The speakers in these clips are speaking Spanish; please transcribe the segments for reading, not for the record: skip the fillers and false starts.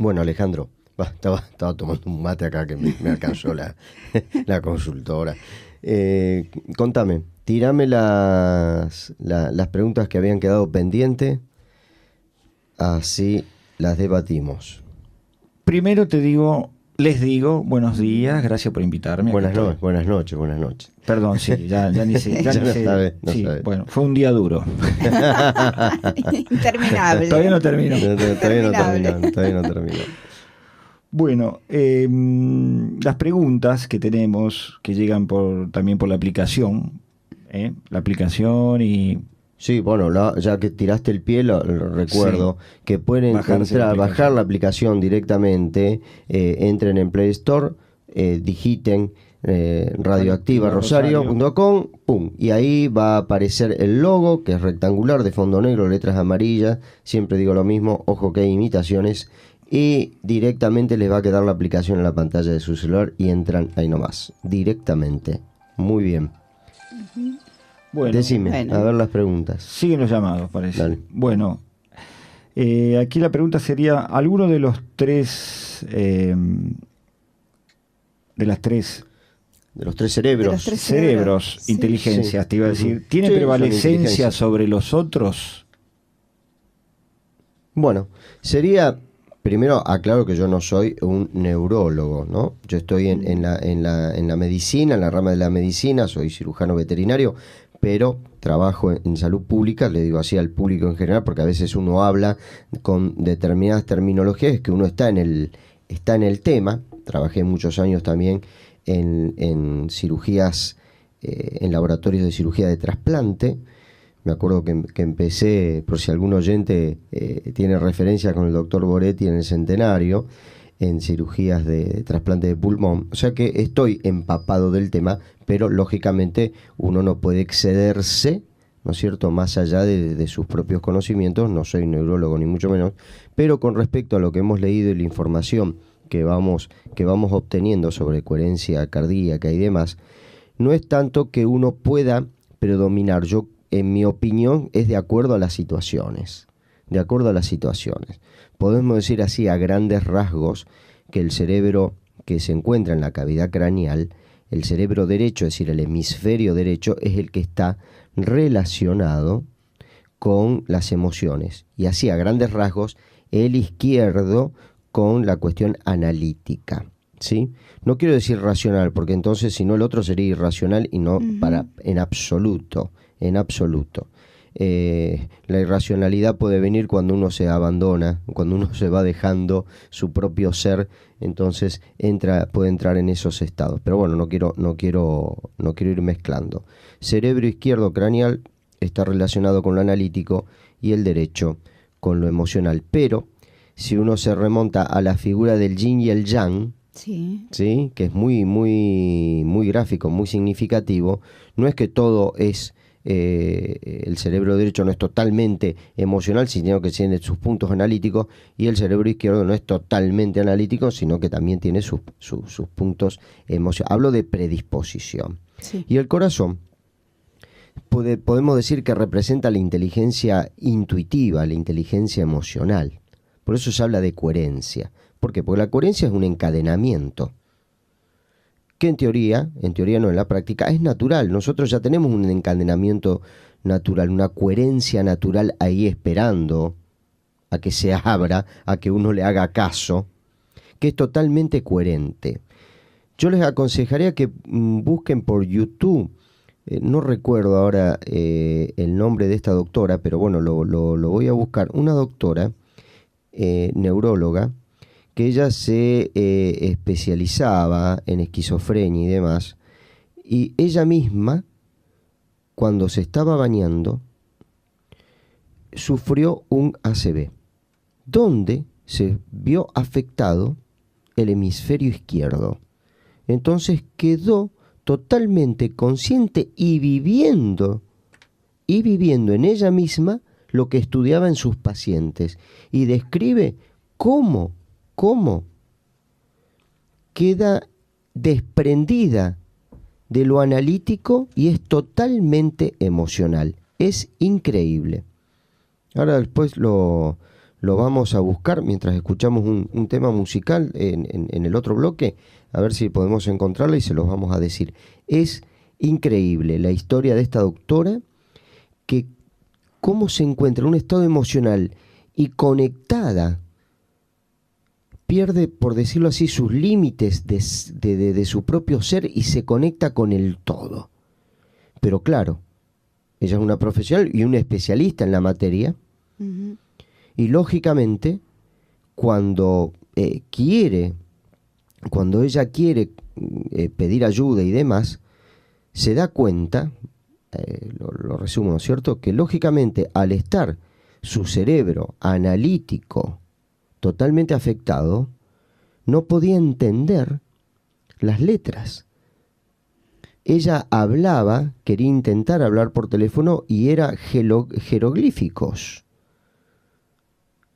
Bueno, Alejandro, estaba tomando un mate acá que me alcanzó la consultora. Contame, tirame las preguntas que habían quedado pendientes, así las debatimos. Primero les digo, buenos días, gracias por invitarme. Buenas noches. Perdón, sí, ya ni sé. Ya no sé. sabe. Bueno, fue un día duro. Interminable. Todavía no termino. Todavía no terminó. Bueno, las preguntas que tenemos, que llegan también por la aplicación, y... Sí, bueno, ya que tiraste el pie, lo recuerdo, sí, que pueden bajar la aplicación directamente, entren en Play Store, digiten radioactivarosario.com, pum, y ahí va a aparecer el logo, que es rectangular, de fondo negro, letras amarillas, siempre digo lo mismo, ojo que hay imitaciones, y directamente les va a quedar la aplicación en la pantalla de su celular y entran ahí nomás, directamente. Muy bien. Bueno, decime, a ver las preguntas. Siguen los llamados, parece. Dale. Bueno, aquí la pregunta sería, ¿alguno de los tres... de los tres cerebros, inteligencias, sí, te iba a decir, ¿tiene prevalencia sobre los otros? Bueno, sería... Primero aclaro que yo no soy un neurólogo, ¿no? Yo estoy en la medicina, en la rama de la medicina, soy cirujano veterinario, pero trabajo en salud pública, le digo así al público en general, porque a veces uno habla con determinadas terminologías, que uno está en el tema. Trabajé muchos años también en cirugías, en laboratorios de cirugía de trasplante. Me acuerdo que empecé, por si algún oyente tiene referencia, con el doctor Boretti en el Centenario, en cirugías de trasplante de pulmón. O sea que estoy empapado del tema, pero lógicamente uno no puede excederse, ¿no es cierto?, más allá de sus propios conocimientos. No soy neurólogo ni mucho menos, pero con respecto a lo que hemos leído y la información que vamos obteniendo sobre coherencia cardíaca y demás, no es tanto que uno pueda predominar. Yo, en mi opinión, es de acuerdo a las situaciones. Podemos decir así, a grandes rasgos, que el cerebro que se encuentra en la cavidad craneal, el cerebro derecho, es decir, el hemisferio derecho, es el que está relacionado con las emociones. Y así, a grandes rasgos, el izquierdo con la cuestión analítica, ¿sí? No quiero decir racional, porque entonces, si no, el otro sería irracional y no en absoluto. La irracionalidad puede venir cuando uno se abandona, cuando uno se va dejando su propio ser, entonces puede entrar en esos estados. Pero bueno, no quiero ir mezclando. Cerebro izquierdo craneal está relacionado con lo analítico y el derecho con lo emocional. Pero si uno se remonta a la figura del yin y el yang, ¿sí?, que es muy, muy, muy gráfico, muy significativo, no es que todo es... el cerebro derecho no es totalmente emocional, sino que tiene sus puntos analíticos, y el cerebro izquierdo no es totalmente analítico, sino que también tiene sus puntos emocionales. Hablo de predisposición. Sí. Y el corazón, podemos decir que representa la inteligencia intuitiva, la inteligencia emocional. Por eso se habla de coherencia. ¿Por qué? Porque la coherencia es un encadenamiento que en teoría no, en la práctica, es natural. Nosotros ya tenemos un encadenamiento natural, una coherencia natural ahí esperando a que se abra, a que uno le haga caso, que es totalmente coherente. Yo les aconsejaría que busquen por YouTube, no recuerdo ahora el nombre de esta doctora, pero bueno, lo voy a buscar. Una doctora neuróloga, que ella se especializaba en esquizofrenia y demás, y ella misma, cuando se estaba bañando, sufrió un ACV, donde se vio afectado el hemisferio izquierdo. Entonces quedó totalmente consciente y viviendo en ella misma lo que estudiaba en sus pacientes, y describe cómo queda desprendida de lo analítico y es totalmente emocional. Es increíble. Ahora después lo lo vamos a buscar mientras escuchamos un tema musical en el otro bloque, a ver si podemos encontrarla y se los vamos a decir. Es increíble la historia de esta doctora, que cómo se encuentra en un estado emocional y conectada, pierde, por decirlo así, sus límites de su propio ser y se conecta con el todo. Pero claro, ella es una profesional y una especialista en la materia, uh-huh. Y lógicamente, cuando ella quiere pedir ayuda y demás, se da cuenta, lo resumo, ¿no es cierto?, que lógicamente al estar su cerebro analítico totalmente afectado, no podía entender las letras. Ella hablaba, quería intentar hablar por teléfono y era jeroglíficos.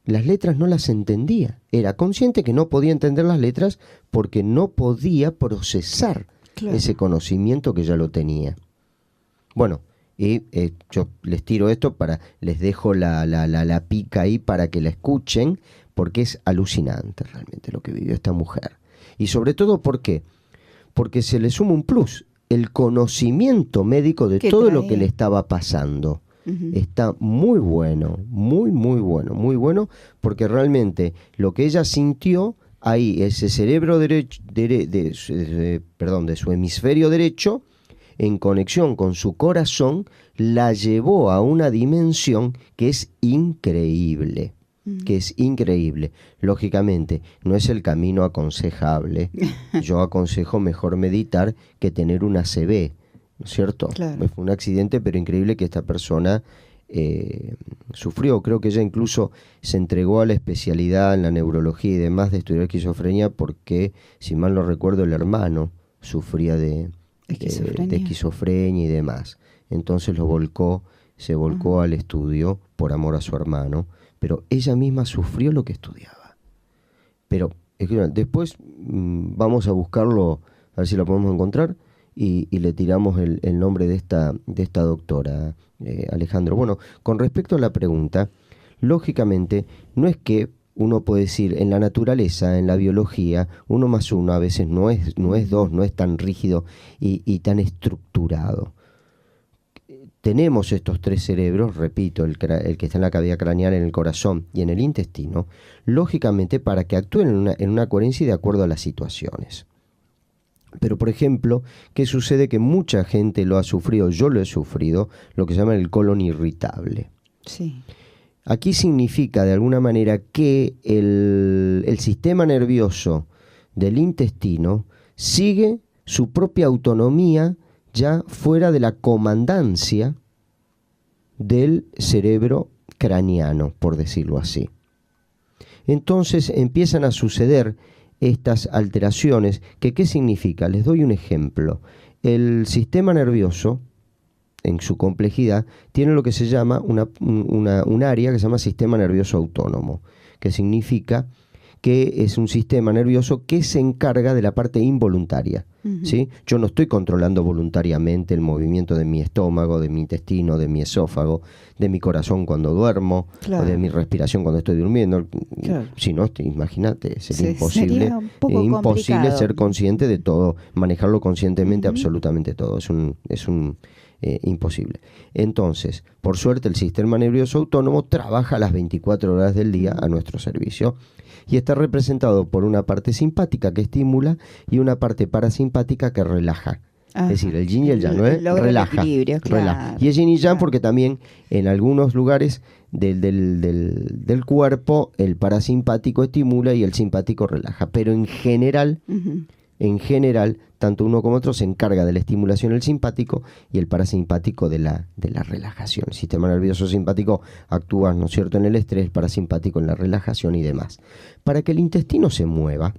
Las letras no las entendía. Era consciente que no podía entender las letras porque no podía procesar ese conocimiento que ya lo tenía. Bueno, y yo les tiro esto les dejo la pica ahí para que la escuchen, porque es alucinante realmente lo que vivió esta mujer. Y sobre todo, ¿por qué? Porque se le suma un plus, el conocimiento médico de todo lo que le estaba pasando. Uh-huh. Está muy bueno, muy bueno, porque realmente lo que ella sintió ahí, ese cerebro derecho, de su hemisferio derecho, en conexión con su corazón, la llevó a una dimensión que es increíble. Lógicamente, no es el camino aconsejable. Yo aconsejo mejor meditar que tener una ACV, ¿no es cierto? Claro. Fue un accidente, pero increíble que esta persona sufrió. Creo que ella incluso se entregó a la especialidad en la neurología y demás de estudiar esquizofrenia porque, si mal no recuerdo, el hermano sufría de esquizofrenia y demás. Entonces se volcó al estudio por amor a su hermano, pero ella misma sufrió lo que estudiaba. Pero después vamos a buscarlo, a ver si lo podemos encontrar, y le tiramos el nombre de esta doctora, Alejandro. Bueno, con respecto a la pregunta, lógicamente no es que uno puede decir, en la naturaleza, en la biología, 1 más 1 a veces no es 2, no es tan rígido y tan estructurado. Tenemos estos 3 cerebros, repito, el que está en la cavidad craneal, en el corazón y en el intestino, lógicamente para que actúen en una coherencia y de acuerdo a las situaciones. Pero, por ejemplo, ¿qué sucede? Que mucha gente lo ha sufrido, yo lo he sufrido, lo que se llama el colon irritable. Sí. Aquí significa, de alguna manera, que el sistema nervioso del intestino sigue su propia autonomía ya fuera de la comandancia del cerebro craneano, por decirlo así. Entonces empiezan a suceder estas alteraciones, ¿qué significa? Les doy un ejemplo. El sistema nervioso, en su complejidad, tiene lo que se llama un área que se llama sistema nervioso autónomo, que significa que es un sistema nervioso que se encarga de la parte involuntaria. Uh-huh. ¿Sí? Yo no estoy controlando voluntariamente el movimiento de mi estómago, de mi intestino, de mi esófago, de mi corazón cuando duermo, claro, o de mi respiración cuando estoy durmiendo. Claro. Si no, imagínate, sería imposible ser consciente de todo, manejarlo conscientemente, uh-huh, absolutamente todo. Es imposible. Entonces, por suerte, el sistema nervioso autónomo trabaja las 24 horas del día a nuestro servicio y está representado por una parte simpática que estimula y una parte parasimpática que relaja. Ajá. Es decir, el yin y el yang, ¿no? Relaja. Relaja. Y es yin y yang porque también en algunos lugares del cuerpo el parasimpático estimula y el simpático relaja. Pero en general, uh-huh, tanto uno como otro se encarga de la estimulación del simpático y el parasimpático de la relajación. El sistema nervioso simpático actúa, ¿no es cierto?, en el estrés, parasimpático en la relajación y demás. Para que el intestino se mueva,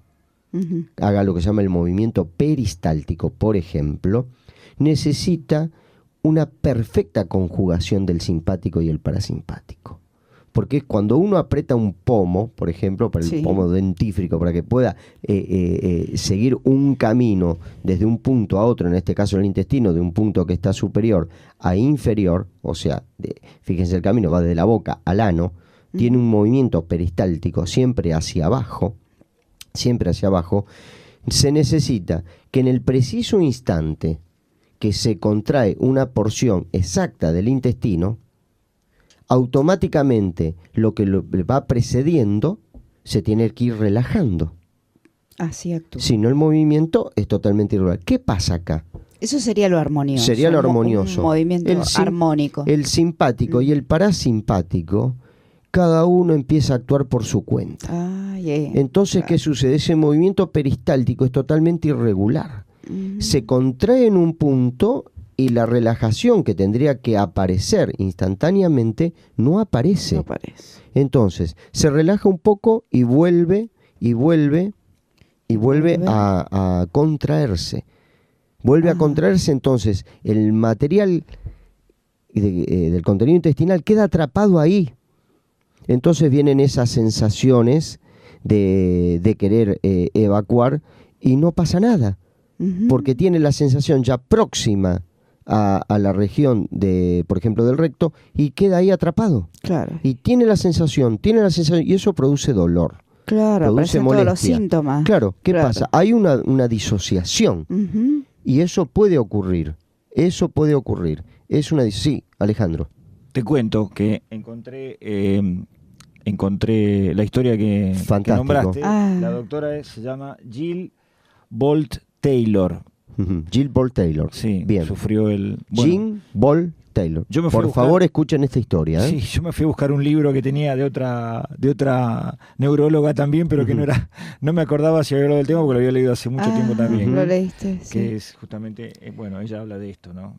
uh-huh, haga lo que se llama el movimiento peristáltico, por ejemplo, necesita una perfecta conjugación del simpático y el parasimpático. Porque cuando uno aprieta un pomo, por ejemplo, para el pomo dentífrico, para que pueda seguir un camino desde un punto a otro, en este caso el intestino, de un punto que está superior a inferior, o sea, fíjense, el camino va de la boca al ano, tiene un movimiento peristáltico siempre hacia abajo, se necesita que en el preciso instante que se contrae una porción exacta del intestino, automáticamente lo que lo va precediendo se tiene que ir relajando. Así actúa. Si no, el movimiento es totalmente irregular. ¿Qué pasa acá? Eso sería lo armonioso. Sería lo armonioso. Un movimiento armónico. El simpático y el parasimpático, cada uno empieza a actuar por su cuenta. Entonces, claro. ¿qué sucede? Ese movimiento peristáltico es totalmente irregular. Se contrae en un punto y la relajación que tendría que aparecer instantáneamente no aparece. No aparece. Entonces, se relaja un poco y vuelve a contraerse. Vuelve a contraerse, entonces el material del contenido intestinal queda atrapado ahí. Entonces vienen esas sensaciones de querer evacuar y no pasa nada, porque tiene la sensación ya próxima a la región por ejemplo, del recto, y queda ahí atrapado. Claro. Y tiene la sensación, y eso produce dolor. Claro, Produce aparecen molestia. todos los síntomas. Claro, ¿qué pasa? Hay una disociación. Y eso puede ocurrir. Sí, Alejandro. Te cuento que encontré la historia que nombraste. La doctora se llama Jill Bolt Taylor. Jill Bolt Taylor. Sí, bien. Sufrió Jill Bolt Taylor. Por favor, escuchen esta historia. Sí, yo me fui a buscar un libro que tenía de otra neuróloga también, pero que no me acordaba si había hablado del tema porque lo había leído hace mucho tiempo también. Lo leíste, sí. Que es justamente, ella habla de esto, ¿no?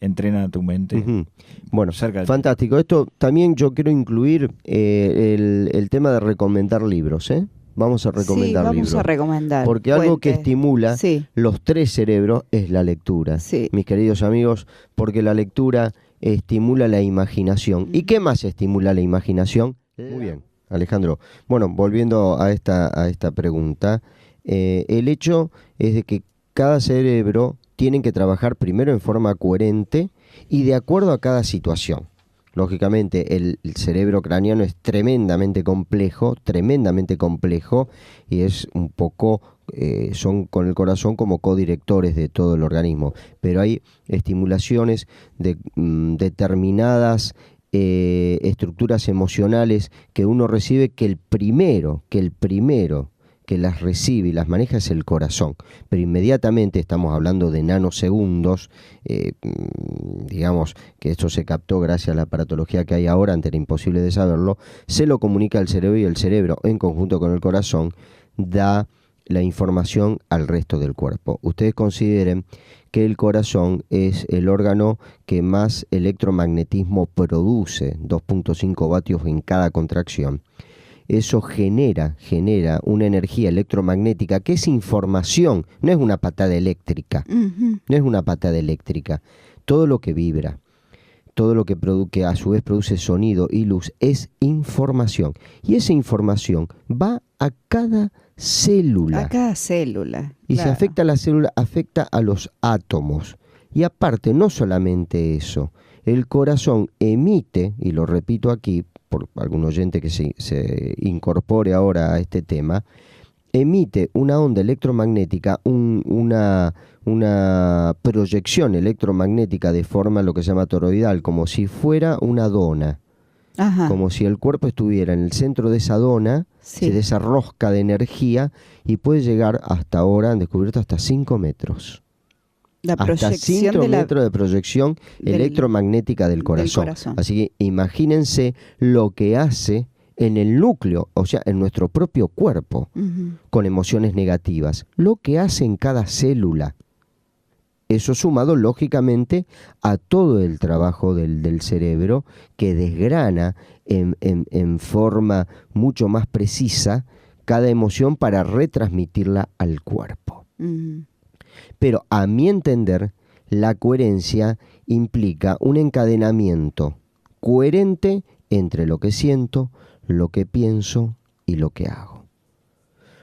Entrena tu mente. Bueno, fantástico. Esto también yo quiero incluir el tema de recomendar libros, ¿eh? Vamos a recomendar libros. Vamos a recomendar. Porque algo que estimula los tres cerebros es la lectura, mis queridos amigos, porque la lectura estimula la imaginación. ¿Y qué más estimula la imaginación? Muy bien, Alejandro. Bueno, volviendo a esta pregunta, el hecho es de que cada cerebro tiene que trabajar primero en forma coherente y de acuerdo a cada situación. Lógicamente, el cerebro craneano es tremendamente complejo, y es un poco, son con el corazón como codirectores de todo el organismo. Pero hay estimulaciones de determinadas estructuras emocionales que uno recibe que el primero que las recibe y las maneja es el corazón, pero inmediatamente, estamos hablando de nanosegundos, digamos que esto se captó gracias a la aparatología que hay ahora, antes era imposible de saberlo, se lo comunica al cerebro y el cerebro en conjunto con el corazón da la información al resto del cuerpo. Ustedes consideren que el corazón es el órgano que más electromagnetismo produce, 2.5 vatios en cada contracción. Eso genera una energía electromagnética que es información, no es una patada eléctrica. No es una patada eléctrica. Todo lo que vibra, todo lo que a su vez produce sonido y luz es información. Y esa información va a cada célula. A cada célula. Y si afecta a la célula, afecta a los átomos. Y aparte, no solamente eso, el corazón emite, y lo repito aquí, por algún oyente que se incorpore ahora a este tema, emite una onda electromagnética, una proyección electromagnética de forma lo que se llama toroidal, como si fuera una dona. Como si el cuerpo estuviera en el centro de esa dona, de esa rosca de energía, y puede llegar hasta ahora, han descubierto, hasta 5 metros. Hasta 5 metros de proyección electromagnética del corazón. Así que imagínense lo que hace en el núcleo, o sea, en nuestro propio cuerpo, con emociones negativas, lo que hace en cada célula. Eso sumado, lógicamente, a todo el trabajo del cerebro que desgrana en forma mucho más precisa cada emoción para retransmitirla al cuerpo. Pero a mi entender, la coherencia implica un encadenamiento coherente entre lo que siento, lo que pienso y lo que hago.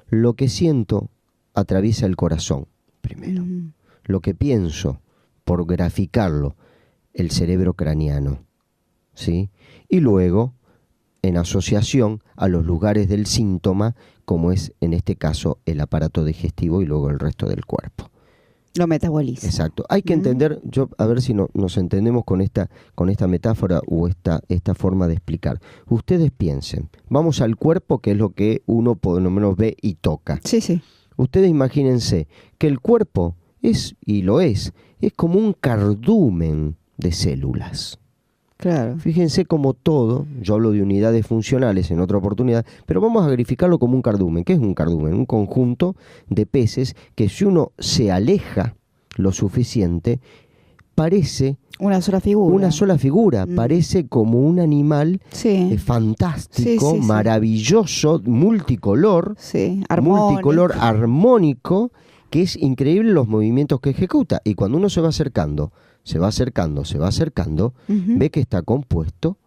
Lo que siento atraviesa el corazón primero. Lo que pienso, por graficarlo, el cerebro craneano, ¿sí? Y luego en asociación a los lugares del síntoma, como es en este caso el aparato digestivo y luego el resto del cuerpo. Lo metaboliza. Exacto. Hay que entender, a ver si nos entendemos con esta metáfora o esta forma de explicar. Ustedes piensen, vamos al cuerpo, que es lo que uno por lo menos ve y toca. Sí, sí. Ustedes imagínense que el cuerpo es como un cardumen de células. Claro. Fíjense como todo, yo hablo de unidades funcionales en otra oportunidad, pero vamos a verificarlo como un cardumen. ¿Qué es un cardumen? Un conjunto de peces que, si uno se aleja lo suficiente, parece Una sola figura. parece como un animal Sí. fantástico, Sí, sí, sí. maravilloso, multicolor, Sí. Armónico. armónico, que es increíble los movimientos que ejecuta. Y cuando uno se va acercando, Ujú. ve que está compuesto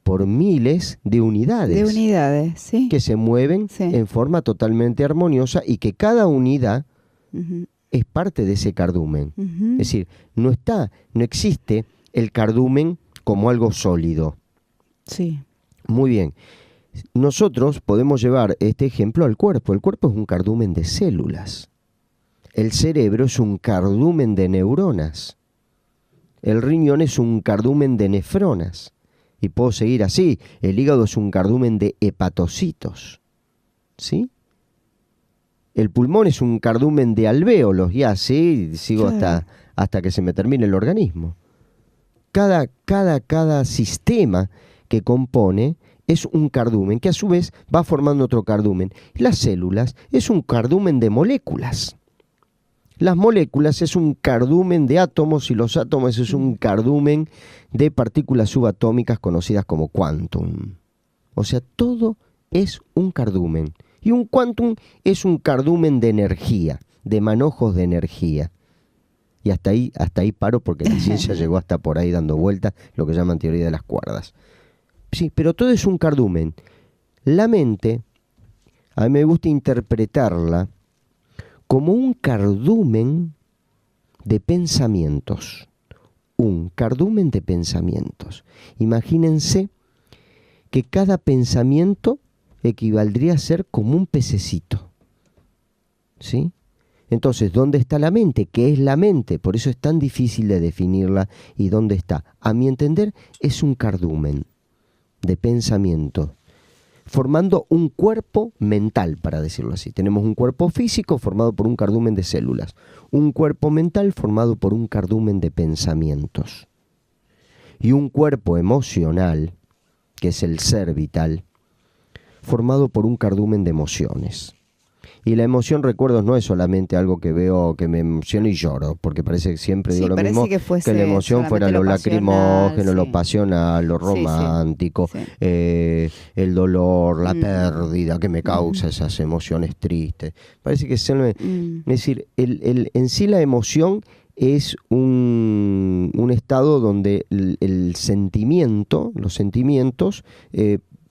por miles de unidades, De unidades, sí. que se mueven Sí. en forma totalmente armoniosa y que cada unidad Ujú. es parte de ese cardumen. Ujú. Es decir, no existe el cardumen como algo sólido. Sí. Muy bien. Nosotros podemos llevar este ejemplo al cuerpo. El cuerpo es un cardumen de células. El cerebro es un cardumen de neuronas. El riñón es un cardumen de nefronas. Y puedo seguir así. El hígado es un cardumen de hepatocitos. ¿Sí? El pulmón es un cardumen de alvéolos. Y así sigo Claro. hasta que se me termine el organismo. Cada sistema que compone es un cardumen, que a su vez va formando otro cardumen. Las células es un cardumen de moléculas. Las moléculas es un cardumen de átomos y los átomos es un cardumen de partículas subatómicas conocidas como quantum. O sea, todo es un cardumen. Y un quantum es un cardumen de energía, de manojos de energía. Y hasta ahí paro, porque la ciencia llegó hasta por ahí dando vueltas, lo que llaman teoría de las cuerdas. Sí, pero todo es un cardumen. La mente, a mí me gusta interpretarla como un cardumen de pensamientos. Un cardumen de pensamientos. Imagínense que cada pensamiento equivaldría a ser como un pececito. ¿Sí? Entonces, ¿dónde está la mente? ¿Qué es la mente? Por eso es tan difícil de definirla. ¿Y dónde está? A mi entender, es un cardumen de pensamiento, formando un cuerpo mental, para decirlo así. Tenemos un cuerpo físico formado por un cardumen de células, un cuerpo mental formado por un cardumen de pensamientos, y un cuerpo emocional, que es el ser vital, formado por un cardumen de emociones. Y la emoción, recuerdos, no es solamente algo que veo, que me emociona y lloro, porque parece que siempre digo lo parece mismo, que la emoción fuera solamente lo lacrimógeno, pasional, lo sí. pasional, lo Sí, sí. romántico, Sí. el dolor, la pérdida que me causa esas emociones tristes. Parece que es decir, en sí la emoción es un estado donde el sentimiento, los sentimientos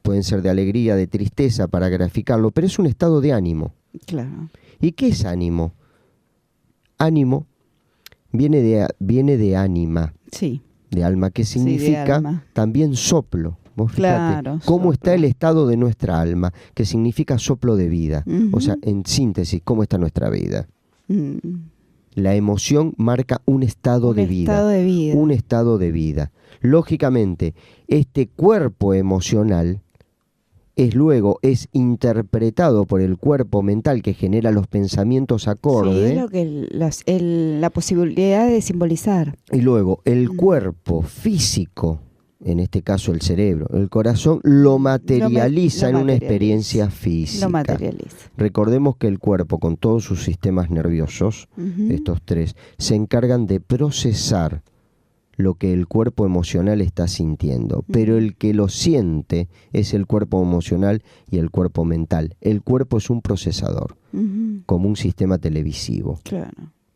pueden ser de alegría, de tristeza, para graficarlo, pero es un estado de ánimo. Claro. ¿Y qué es ánimo? Ánimo viene de ánima, Sí. de alma, que Sí, de significa alma. también soplo. Vos fíjate Claro, cómo soplo. está el estado de nuestra alma, que significa soplo de vida. Ujú. O sea, en síntesis, ¿cómo está nuestra vida? Mm. La emoción marca un estado de vida. Estado de vida. Un estado de vida. Lógicamente, este cuerpo emocional es interpretado por el cuerpo mental, que genera los pensamientos Sí, acordes, es lo que la posibilidad de simbolizar. y luego el cuerpo físico, en este caso el cerebro, el corazón, lo materializa en una experiencia física. Lo materializa. Recordemos que el cuerpo, con todos sus sistemas nerviosos, Ujú. estos tres, se encargan de procesar lo que el cuerpo emocional está sintiendo, pero el que lo siente es el cuerpo emocional y el cuerpo mental. El cuerpo es un procesador, Ujú. como un sistema televisivo. Claro.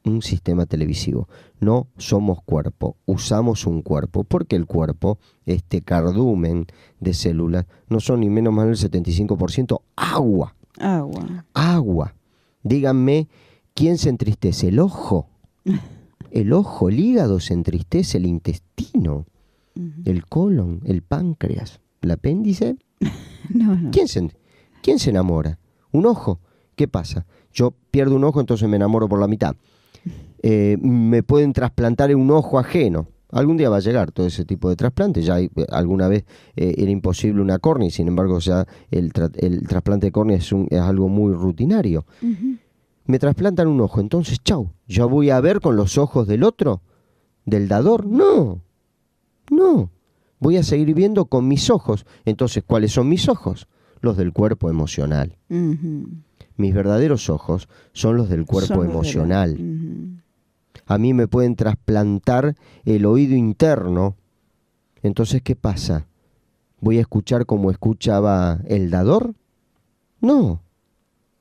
Un sistema televisivo. No somos cuerpo, usamos un cuerpo, porque el cuerpo, este cardumen de células, no son ni menos mal el 75% agua. Agua. Agua. Díganme, ¿quién se entristece? ¿El ojo? El ojo, el hígado se entristece, el intestino, Ujú. el colon, el páncreas, el apéndice, No. ¿Quién se enamora? ¿Un ojo? ¿Qué pasa? Yo pierdo un ojo, entonces me enamoro por la mitad. Me pueden trasplantar un ojo ajeno. Algún día va a llegar todo ese tipo de trasplante. Ya alguna vez era imposible una córnea, y sin embargo el trasplante de córnea es algo muy rutinario. Ujú. Me trasplantan un ojo, entonces chau, ¿ya voy a ver con los ojos del otro? ¿Del dador? No, voy a seguir viendo con mis ojos. Entonces, ¿cuáles son mis ojos? Los del cuerpo emocional. Ujú. Mis verdaderos ojos son los del cuerpo Son los emocional. Ujú. A mí me pueden trasplantar el oído interno. Entonces, ¿qué pasa? ¿Voy a escuchar como escuchaba el dador? No.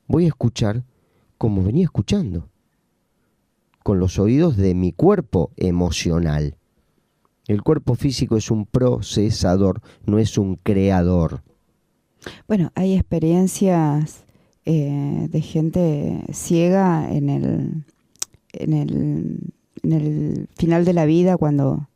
Voy a escuchar como venía escuchando, con los oídos de mi cuerpo emocional. El cuerpo físico es un procesador, no es un creador. Bueno, hay experiencias de gente ciega en el final de la vida cuando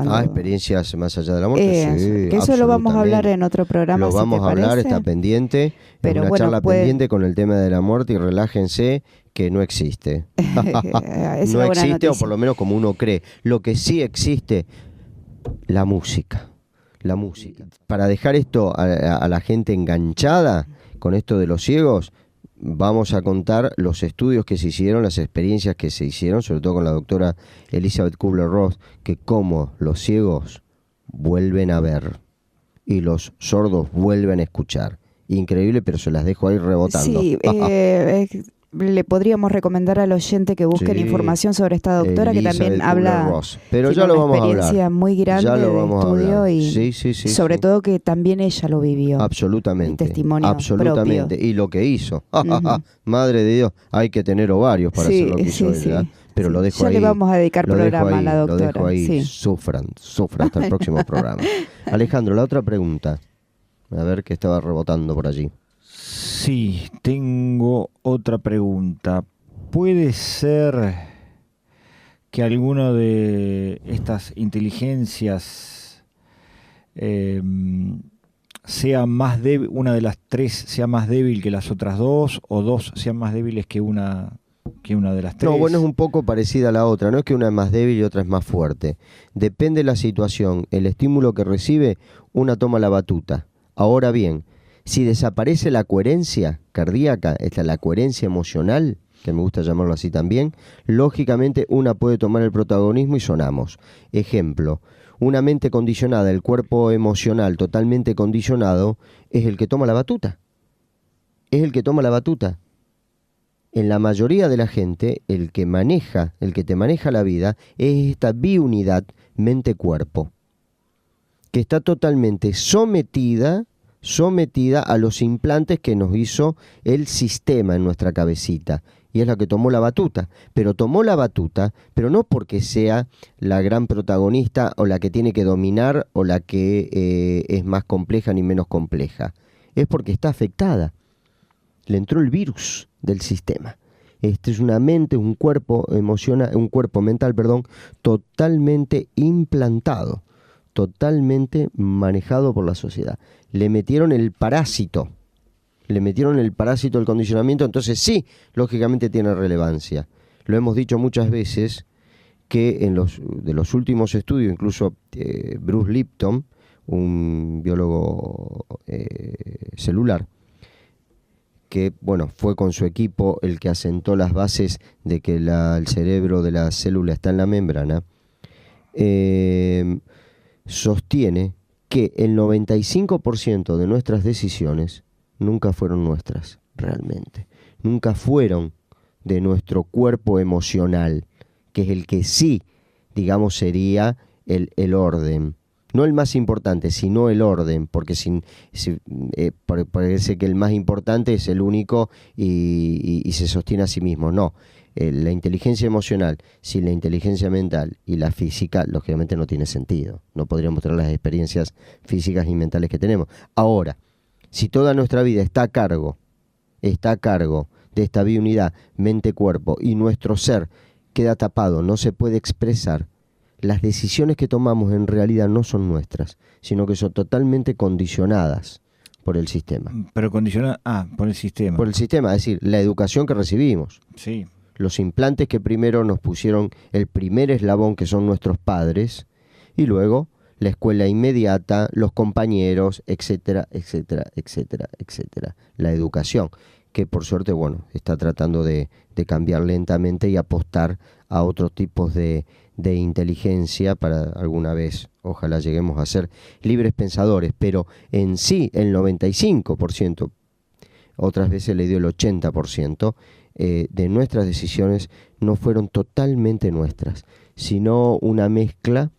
Experiencias más allá de la muerte. Sí, que eso lo vamos a hablar absolutamente. en otro programa. Lo si vamos te a hablar, parece. está pendiente. Pero una bueno, charla pendiente con el tema de la muerte, y relájense que no existe. Es No una buena existe, o noticia. por lo menos como uno cree. Lo que sí existe, la música. La música. Para dejar esto a la gente enganchada con esto de los ciegos, vamos a contar los estudios que se hicieron, las experiencias que se hicieron, sobre todo con la doctora Elizabeth Kubler-Ross, que cómo los ciegos vuelven a ver y los sordos vuelven a escuchar. Increíble, pero se las dejo ahí rebotando. Sí, le podríamos recomendar al oyente que busquen Sí, información sobre esta doctora, que también Elizabeth habla. Kubler-Ross. Pero tiene ya lo una vamos a experiencia hablar. muy grande Ya lo de vamos a estudio hablar. y Sí, sobre sí. todo que también ella lo vivió. Absolutamente. El testimonio Absolutamente. propio. Y lo que hizo. Ujú. Madre de Dios, hay que tener ovarios para Sí, hacer lo que hizo sí, ella. sí. Pero Sí. lo dejo Ya ahí. le vamos a dedicar lo dejo programa a ahí, la doctora. Lo dejo ahí. Sí. Sufran hasta el próximo programa. Alejandro, la otra pregunta. A ver qué estaba rebotando por allí. Sí, tengo otra pregunta. ¿Puede ser que alguno de estas inteligencias sea más débil, una de las tres sea más débil que las otras dos, o dos sean más débiles que una de las tres? No, bueno, es un poco parecida a la otra. No es que una es más débil y otra es más fuerte. Depende de la situación, el estímulo que recibe, una toma la batuta. Ahora bien, si desaparece la coherencia cardíaca, la coherencia emocional, que me gusta llamarlo así también, lógicamente una puede tomar el protagonismo y sonamos. Ejemplo, una mente condicionada, el cuerpo emocional totalmente condicionado, es el que toma la batuta. Es el que toma la batuta. En la mayoría de la gente, el que te maneja la vida, es esta biunidad mente-cuerpo, que está totalmente sometida a los implantes que nos hizo el sistema en nuestra cabecita. Y es la que tomó la batuta. Pero tomó la batuta, pero no porque sea la gran protagonista o la que tiene que dominar o la que es más compleja ni menos compleja. Es porque está afectada. Le entró el virus del sistema. Este es una mente, un cuerpo mental, totalmente implantado, totalmente manejado por la sociedad. Le metieron el parásito del condicionamiento, entonces sí, lógicamente tiene relevancia. Lo hemos dicho muchas veces que de los últimos estudios, incluso Bruce Lipton, un biólogo celular, que fue con su equipo el que asentó las bases de que el cerebro de la célula está en la membrana, sostiene que el 95% de nuestras decisiones nunca fueron nuestras, realmente. Nunca fueron de nuestro cuerpo emocional, que es el que sí, digamos, sería el orden. No el más importante, sino el orden, porque parece que el más importante es el único y se sostiene a sí mismo. No, la inteligencia emocional sin la inteligencia mental y la física, lógicamente no tiene sentido. No podríamos tener las experiencias físicas y mentales que tenemos. Ahora, si toda nuestra vida está a cargo de esta biunidad mente-cuerpo y nuestro ser queda tapado, no se puede expresar, las decisiones que tomamos en realidad no son nuestras, sino que son totalmente condicionadas por el sistema. Pero condicionada, por el sistema. Por el sistema, es decir, la educación que recibimos. Sí. Los implantes que primero nos pusieron el primer eslabón, que son nuestros padres, y luego la escuela inmediata, los compañeros, etcétera, etcétera, etcétera, etcétera. La educación, que por suerte, bueno, está tratando de cambiar lentamente y apostar a otros tipos de inteligencia para alguna vez, ojalá lleguemos a ser libres pensadores, pero en sí el 95%, otras veces le dio el 80%, de nuestras decisiones no fueron totalmente nuestras, sino una mezcla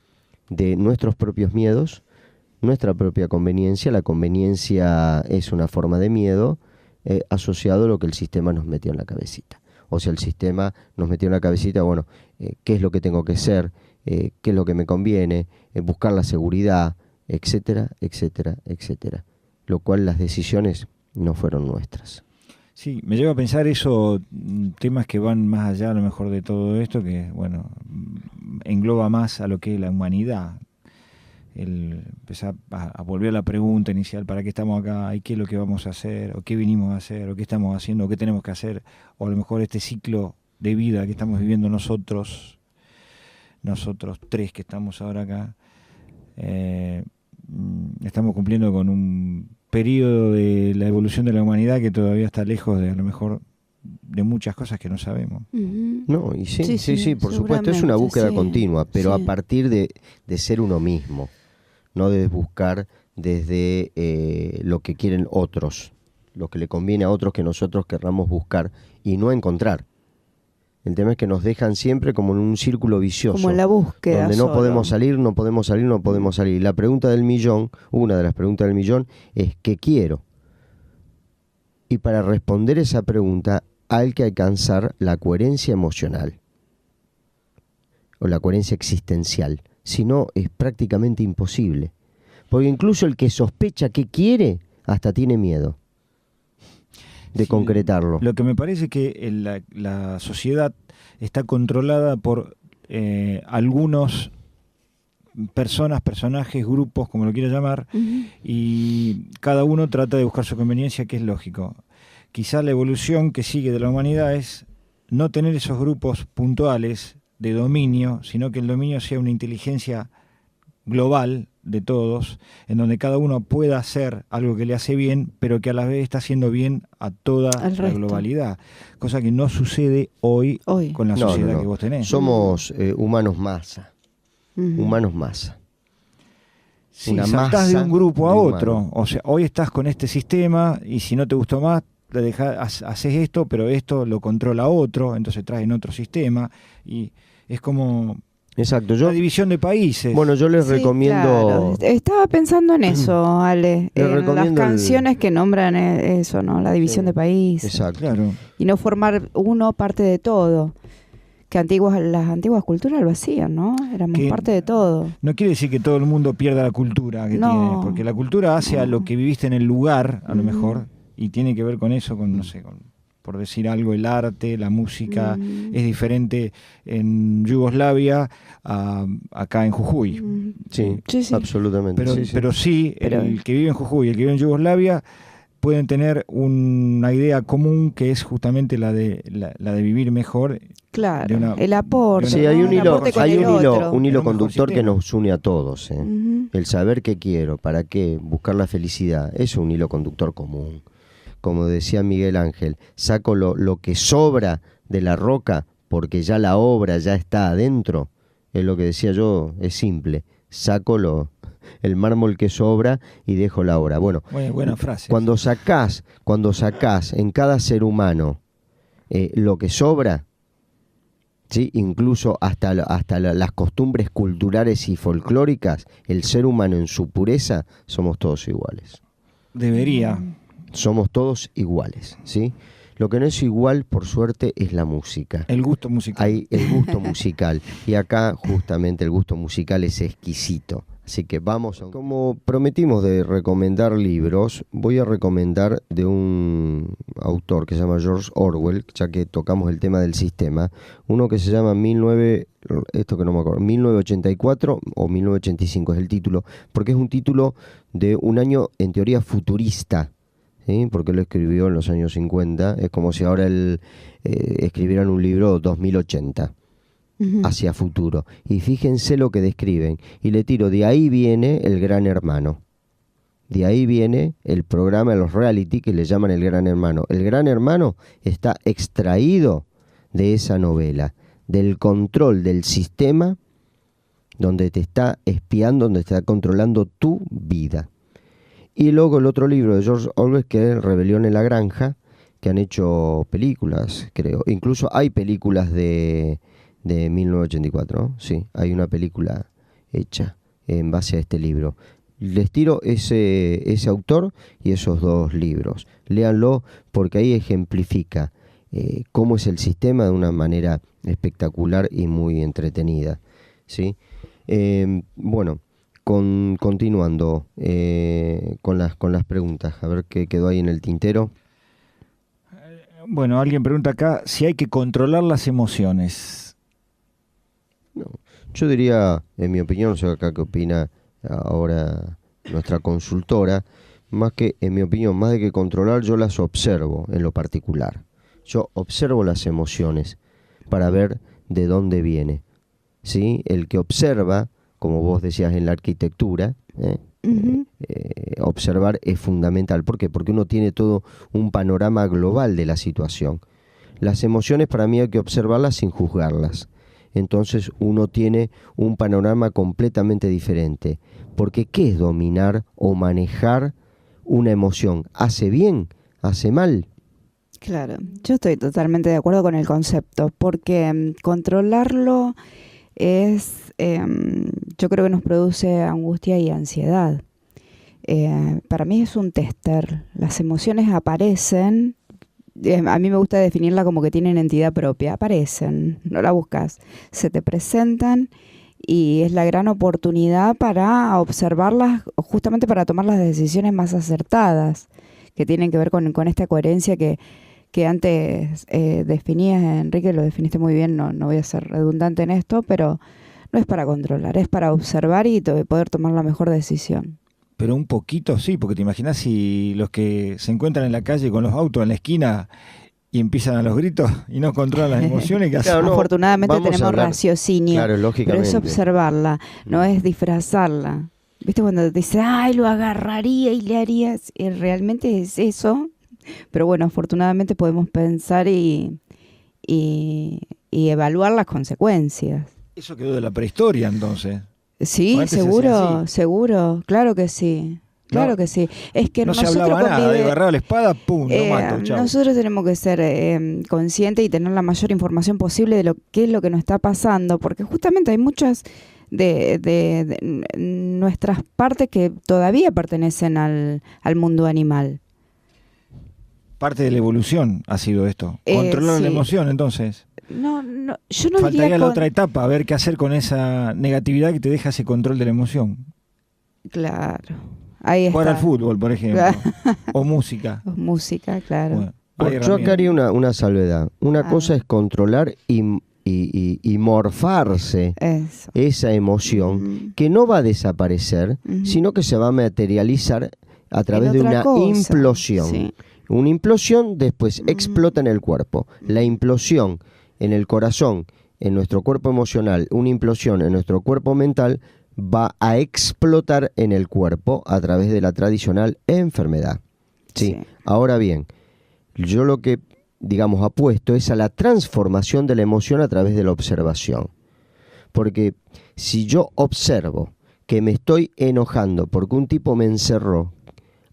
de nuestros propios miedos, nuestra propia conveniencia. La conveniencia es una forma de miedo asociado a lo que el sistema nos metió en la cabecita. O sea, el sistema nos metió en la cabecita, bueno, qué es lo que tengo que ser, qué es lo que me conviene, buscar la seguridad, etcétera, etcétera, etcétera. Lo cual las decisiones no fueron nuestras. Sí, me lleva a pensar eso, temas que van más allá a lo mejor de todo esto, que bueno, engloba más a lo que es la humanidad. El empezar a volver a la pregunta inicial, ¿para qué estamos acá? ¿Y qué es lo que vamos a hacer? ¿O qué vinimos a hacer? ¿O qué estamos haciendo? ¿O qué tenemos que hacer? O a lo mejor este ciclo de vida que estamos viviendo nosotros tres que estamos ahora acá, estamos cumpliendo con un periodo de la evolución de la humanidad que todavía está lejos de a lo mejor de muchas cosas que no sabemos. No, y sí, por supuesto, es una búsqueda continua, pero a partir de ser uno mismo, no de buscar desde lo que quieren otros, lo que le conviene a otros que nosotros querramos buscar y no encontrar. El tema es que nos dejan siempre como en un círculo vicioso. Como la búsqueda. Donde no podemos salir, no podemos salir, no podemos salir. La pregunta del millón, una de las preguntas del millón, es ¿qué quiero? Y para responder esa pregunta hay que alcanzar la coherencia emocional o la coherencia existencial. Si no, es prácticamente imposible. Porque incluso el que sospecha que quiere, hasta tiene miedo de concretarlo. Lo que me parece es que la sociedad está controlada por algunos personajes, grupos, como lo quiera llamar, y cada uno trata de buscar su conveniencia, que es lógico. Quizá la evolución que sigue de la humanidad es no tener esos grupos puntuales de dominio, sino que el dominio sea una inteligencia global de todos, en donde cada uno pueda hacer algo que le hace bien, pero que a la vez está haciendo bien a toda la globalidad. Cosa que no sucede hoy. Con la sociedad que vos tenés. Somos humanos masa. Humanos masa. Sí, saltás de un grupo a otro. O sea, hoy estás con este sistema y si no te gustó más, haces esto, pero esto lo controla otro, entonces traen otro sistema y es como... Exacto, la división de países. Bueno, yo les recomiendo... Claro. Estaba pensando en eso, Ale. En las canciones que nombran eso, ¿no? La división de países. Exacto. Claro. Y no formar uno parte de todo. Que las antiguas culturas lo hacían, ¿no? Éramos parte de todo. No quiere decir que todo el mundo pierda la cultura que tiene, porque la cultura hace a lo que viviste en el lugar, a lo mejor, y tiene que ver con eso, con, no sé, por decir algo, el arte, la música, es diferente en Yugoslavia acá en Jujuy. Sí, absolutamente. Pero el que vive en Jujuy y el que vive en Yugoslavia pueden tener una idea común que es justamente la de vivir mejor. Claro, el aporte. Sí, hay un hilo conductor que sistema. nos une a todos. El saber qué quiero, para qué, buscar la felicidad, es un hilo conductor común. Como decía Miguel Ángel, saco lo que sobra de la roca porque ya la obra ya está adentro. Es lo que decía yo, es simple. Saco el mármol que sobra y dejo la obra. Bueno, buena frase. Cuando sacás en cada ser humano lo que sobra, ¿sí? Incluso hasta las costumbres culturales y folclóricas, el ser humano en su pureza, somos todos iguales. Debería. Somos todos iguales, ¿sí? Lo que no es igual, por suerte, es la música. El gusto musical. Hay el gusto musical. Y acá, justamente, el gusto musical es exquisito. Así que vamos. Como prometimos de recomendar libros, voy a recomendar de un autor que se llama George Orwell, ya que tocamos el tema del sistema. Uno que se llama 1984 o 1985 es el título, porque es un título de un año en teoría futurista, ¿sí? Porque lo escribió en los años 50. Es como si ahora él escribiera un libro 2080. Hacia futuro. Y fíjense lo que describen. Y le tiro, de ahí viene el Gran Hermano. De ahí viene el programa de los reality que le llaman el Gran Hermano. El Gran Hermano está extraído de esa novela, del control del sistema donde te está espiando, donde está controlando tu vida. Y luego el otro libro de George Orwell, que es Rebelión en la Granja, que han hecho películas, creo. Incluso hay películas de 1984, ¿no? Sí, hay una película hecha en base a este libro. Les tiro ese autor y esos dos libros. Léanlo porque ahí ejemplifica cómo es el sistema de una manera espectacular y muy entretenida, ¿sí? Bueno, continuando con las preguntas, a ver qué quedó ahí en el tintero. Bueno, alguien pregunta acá si hay que controlar las emociones. No, yo diría, en mi opinión, no sé acá qué opina ahora nuestra consultora, más que, en mi opinión, más de que controlar, yo las observo en lo particular. Yo observo las emociones para ver de dónde viene, ¿sí? El que observa, como vos decías en la arquitectura, observar es fundamental. ¿Por qué? Porque uno tiene todo un panorama global de la situación. Las emociones para mí hay que observarlas sin juzgarlas. Entonces uno tiene un panorama completamente diferente. Porque ¿qué es dominar o manejar una emoción? ¿Hace bien? ¿Hace mal? Claro, yo estoy totalmente de acuerdo con el concepto, porque controlarlo es, yo creo que nos produce angustia y ansiedad. Para mí es un tester. Las emociones aparecen. A mí me gusta definirla como que tienen entidad propia. Aparecen, no la buscas. Se te presentan y es la gran oportunidad para observarlas, justamente para tomar las decisiones más acertadas, que tienen que ver con esta coherencia que antes definías, Enrique, lo definiste muy bien, no voy a ser redundante en esto, pero no es para controlar, es para observar y poder tomar la mejor decisión. Pero un poquito sí, porque te imaginas si los que se encuentran en la calle con los autos en la esquina y empiezan a los gritos y no controlan las emociones. Claro, no, afortunadamente tenemos raciocinio, claro, pero es observarla, no es disfrazarla. ¿Viste cuando te dice, ay, lo agarraría y le haría? Realmente es eso, pero bueno, afortunadamente podemos pensar y evaluar las consecuencias. Eso quedó de la prehistoria entonces. Sí, seguro, claro que sí. Claro que sí. Es que no se hablaba nada, de agarrar la espada, pum, lo mato, chao. Nosotros tenemos que ser conscientes y tener la mayor información posible de lo que es lo que nos está pasando, porque justamente hay muchas de nuestras partes que todavía pertenecen al mundo animal. Parte de la evolución ha sido esto. Controlar la emoción, entonces. No, yo no faltaría diría la otra etapa, a ver qué hacer con esa negatividad que te deja ese control de la emoción. Claro. Ahí está. Jugar al fútbol, por ejemplo. O música. Música, claro. Bueno, yo acá haría una salvedad. Una cosa es controlar y morfarse esa emoción, que no va a desaparecer, sino que se va a materializar a través de una implosión. Sí. Una implosión después explota en el cuerpo. La implosión en el corazón, en nuestro cuerpo emocional, una implosión en nuestro cuerpo mental, va a explotar en el cuerpo a través de la tradicional enfermedad. Sí. Ahora bien, yo lo que, digamos, apuesto es a la transformación de la emoción a través de la observación. Porque si yo observo que me estoy enojando porque un tipo me encerró,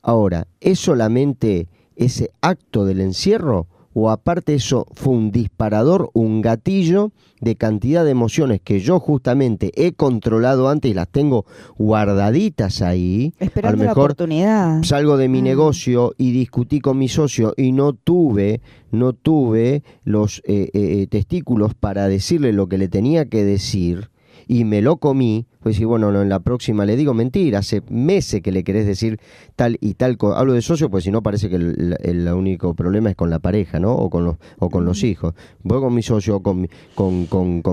ahora, ¿es solamente ese acto del encierro? O aparte eso fue un disparador, un gatillo de cantidad de emociones que yo justamente he controlado antes y las tengo guardaditas ahí. Esperando a lo mejor la oportunidad. Salgo de mi negocio y discutí con mi socio y no tuve los testículos para decirle lo que le tenía que decir. y me lo comí, pues sí, bueno, no, en la próxima le digo mentira, hace meses que le querés decir tal y tal cosa. Hablo de socio, pues si no parece que el único problema es con la pareja, ¿no? O con los hijos. Voy con mi socio, con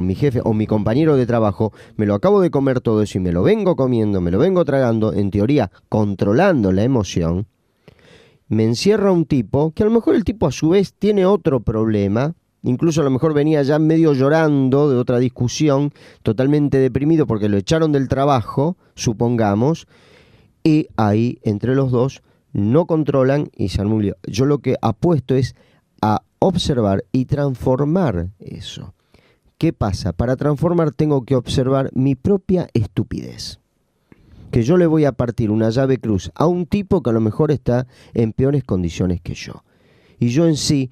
mi jefe o mi compañero de trabajo, me lo acabo de comer todo eso y me lo vengo comiendo, me lo vengo tragando, en teoría controlando la emoción. Me encierra un tipo, que a lo mejor el tipo a su vez tiene otro problema, incluso a lo mejor venía ya medio llorando de otra discusión, totalmente deprimido porque lo echaron del trabajo, supongamos, y ahí entre los dos no controlan y se arma un lío. Yo lo que apuesto es a observar y transformar eso. ¿Qué pasa? Para transformar tengo que observar mi propia estupidez. Que yo le voy a partir una llave cruz a un tipo que a lo mejor está en peores condiciones que yo. Y yo en sí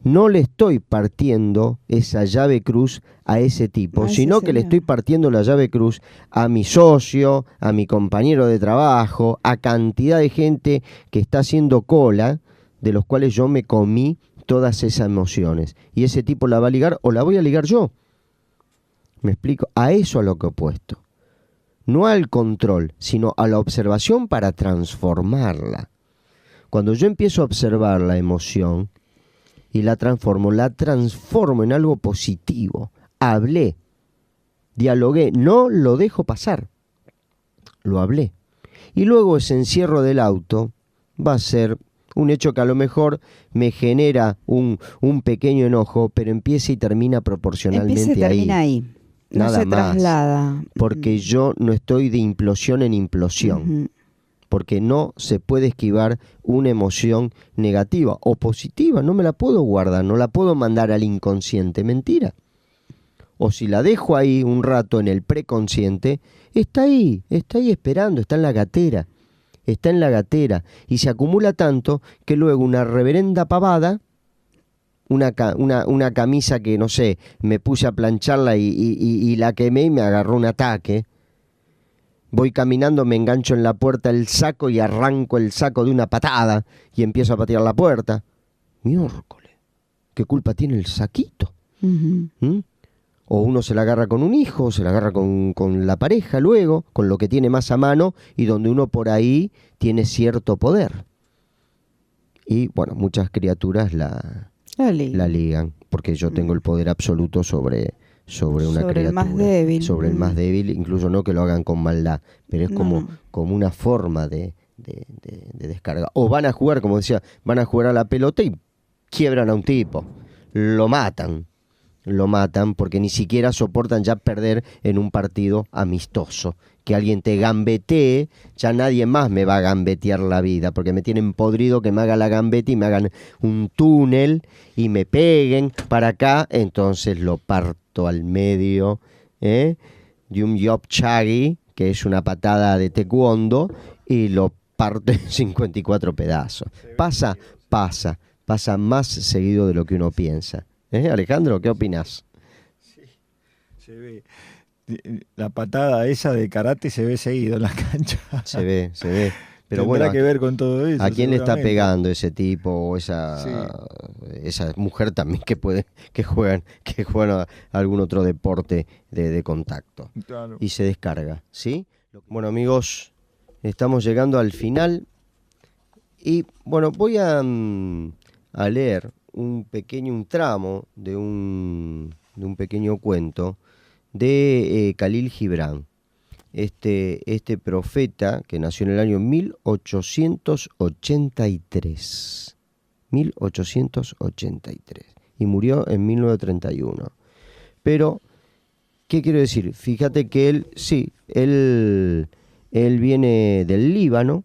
no le estoy partiendo esa llave cruz a ese tipo, sino que le estoy partiendo la llave cruz a mi socio, a mi compañero de trabajo, a cantidad de gente que está haciendo cola, de los cuales yo me comí todas esas emociones. Y ese tipo la va a ligar o la voy a ligar yo. ¿Me explico? A eso a lo que he opuesto. No al control, sino a la observación para transformarla. Cuando yo empiezo a observar la emoción y la transformo en algo positivo. Hablé, dialogué, no lo dejo pasar, lo hablé. Y luego ese encierro del auto va a ser un hecho que a lo mejor me genera un pequeño enojo, pero empieza y termina proporcionalmente termina ahí. No nada se más, traslada. porque yo no estoy de implosión en implosión, porque no se puede esquivar una emoción negativa o positiva, no me la puedo guardar, no la puedo mandar al inconsciente, mentira. O si la dejo ahí un rato en el preconsciente, está ahí esperando, está en la gatera, y se acumula tanto que luego una reverenda pavada, una camisa que, no sé, me puse a plancharla y la quemé y me agarró un ataque. Voy caminando, me engancho en la puerta el saco y arranco el saco de una patada y empiezo a patear la puerta. Miércoles, ¿qué culpa tiene el saquito? O uno se la agarra con un hijo, se la agarra con la pareja luego, con lo que tiene más a mano y donde uno por ahí tiene cierto poder. Y bueno, muchas criaturas la ligan, porque yo tengo el poder absoluto sobre una criatura. El más débil. Sobre el más débil, incluso no que lo hagan con maldad, pero es como una forma de descarga. O van a jugar, como decía, van a jugar a la pelota y quiebran a un tipo, lo matan porque ni siquiera soportan ya perder en un partido amistoso. Que alguien te gambetee, ya nadie más me va a gambetear la vida, porque me tienen podrido que me haga la gambeta y me hagan un túnel y me peguen para acá, entonces lo parto al medio, de un yop chagi, que es una patada de taekwondo, y lo parto en 54 pedazos. Pasa más seguido de lo que uno piensa. Alejandro, ¿qué opinas? Sí, se ve. La patada esa de karate se ve seguido en la cancha. Se ve. Pero tendrá bueno, que ver con todo eso. ¿a quién le está pegando ese tipo o esa mujer también que juegan a algún otro deporte de contacto? Claro. Y se descarga, ¿sí? Bueno, amigos, estamos llegando al final y bueno, voy a leer un tramo de un pequeño cuento de Khalil Gibran, este profeta que nació en el año 1883 y murió en 1931. Pero, ¿qué quiero decir? Fíjate que él viene del Líbano,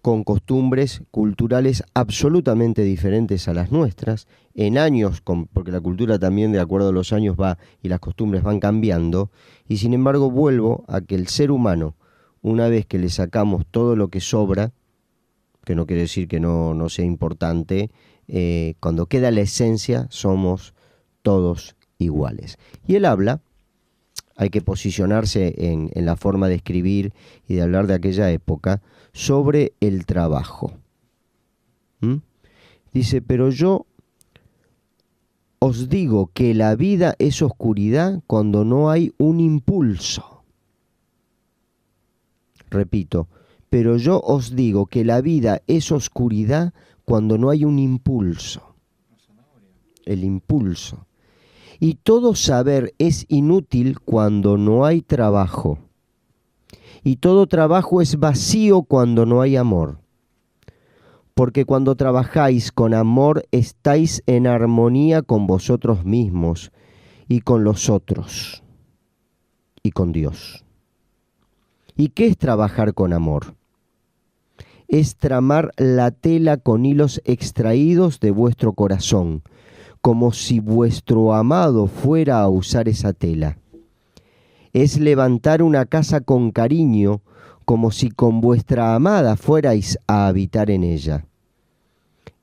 con costumbres culturales absolutamente diferentes a las nuestras, en años, porque la cultura también de acuerdo a los años va y las costumbres van cambiando, y sin embargo vuelvo a que el ser humano, una vez que le sacamos todo lo que sobra, que no quiere decir que no sea importante, cuando queda la esencia somos todos iguales. Y él habla, hay que posicionarse en la forma de escribir y de hablar de aquella época, sobre el trabajo. Dice, pero yo os digo que la vida es oscuridad cuando no hay un impulso. Repito, pero yo os digo que la vida es oscuridad cuando no hay un impulso. El impulso. Y todo saber es inútil cuando no hay trabajo. Y todo trabajo es vacío cuando no hay amor. Porque cuando trabajáis con amor estáis en armonía con vosotros mismos y con los otros y con Dios. ¿Y qué es trabajar con amor? Es tramar la tela con hilos extraídos de vuestro corazón, como si vuestro amado fuera a usar esa tela. Es levantar una casa con cariño, como si con vuestra amada fuerais a habitar en ella.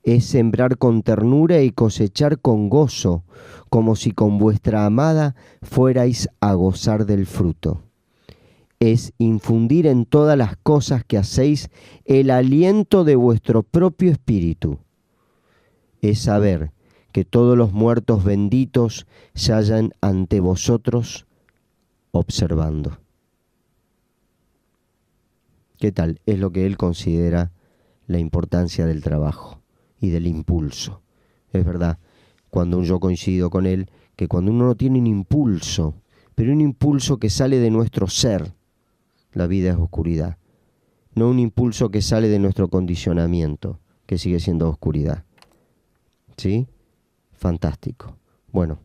Es sembrar con ternura y cosechar con gozo, como si con vuestra amada fuerais a gozar del fruto. Es infundir en todas las cosas que hacéis el aliento de vuestro propio espíritu. Es saber que todos los muertos benditos se hallan ante vosotros observando. ¿Qué tal? Es lo que él considera la importancia del trabajo y del impulso. Es verdad, cuando yo coincido con él, que cuando uno no tiene un impulso, pero un impulso que sale de nuestro ser, la vida es oscuridad. No un impulso que sale de nuestro condicionamiento, que sigue siendo oscuridad. ¿Sí? Fantástico. Bueno,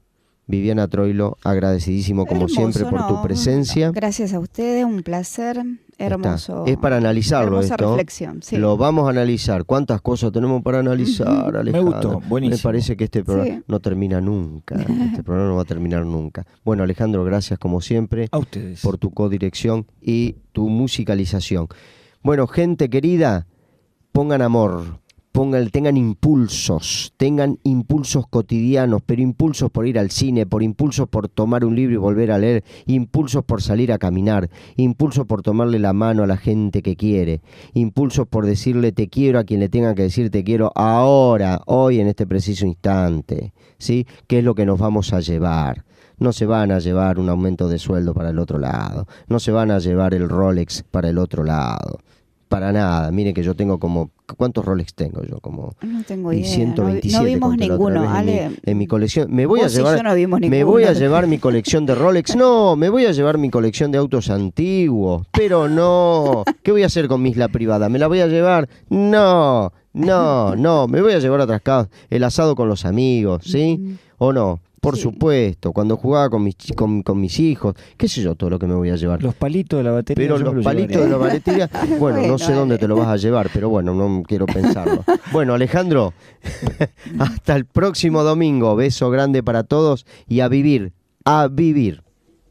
Viviana Troilo, agradecidísimo como Hermoso, siempre por tu presencia. Gracias a ustedes, un placer. Hermoso. Es para analizarlo hermosa esto. reflexión, sí. Lo vamos a analizar. ¿Cuántas cosas tenemos para analizar, Alejandra? Me gustó, buenísimo. Me parece que este programa Sí. no termina nunca. Este programa no va a terminar nunca. Bueno, Alejandro, gracias como siempre A ustedes. por tu codirección y tu musicalización. Bueno, gente querida, pongan amor, tengan impulsos cotidianos, pero impulsos por ir al cine, por impulsos por tomar un libro y volver a leer, impulsos por salir a caminar, impulsos por tomarle la mano a la gente que quiere, impulsos por decirle te quiero a quien le tenga que decir te quiero ahora, hoy, en este preciso instante, ¿sí? ¿Qué es lo que nos vamos a llevar? No se van a llevar un aumento de sueldo para el otro lado, no se van a llevar el Rolex para el otro lado. Para nada, miren que yo tengo como, ¿cuántos Rolex tengo yo? Como No tengo y idea. 127 no vimos conté la otra ninguno, vez Ale. en mi colección. Me voy a Vos y llevar, yo no vimos me ninguno. voy a llevar mi colección de Rolex. No, me voy a llevar mi colección de autos antiguos. Pero no, ¿qué voy a hacer con mi isla privada? ¿Me la voy a llevar? No, me voy a llevar otras cosas. El asado con los amigos, ¿sí? ¿O no? Por Sí. supuesto, cuando jugaba con mis hijos, qué sé yo, todo lo que me voy a llevar. Los palitos de la batería. Pero yo me los los palitos de la batería, bueno, no sé Bueno, dónde Ale. te lo vas a llevar, pero bueno, no quiero pensarlo. Bueno, Alejandro, hasta el próximo domingo. Beso grande para todos y a vivir, a vivir.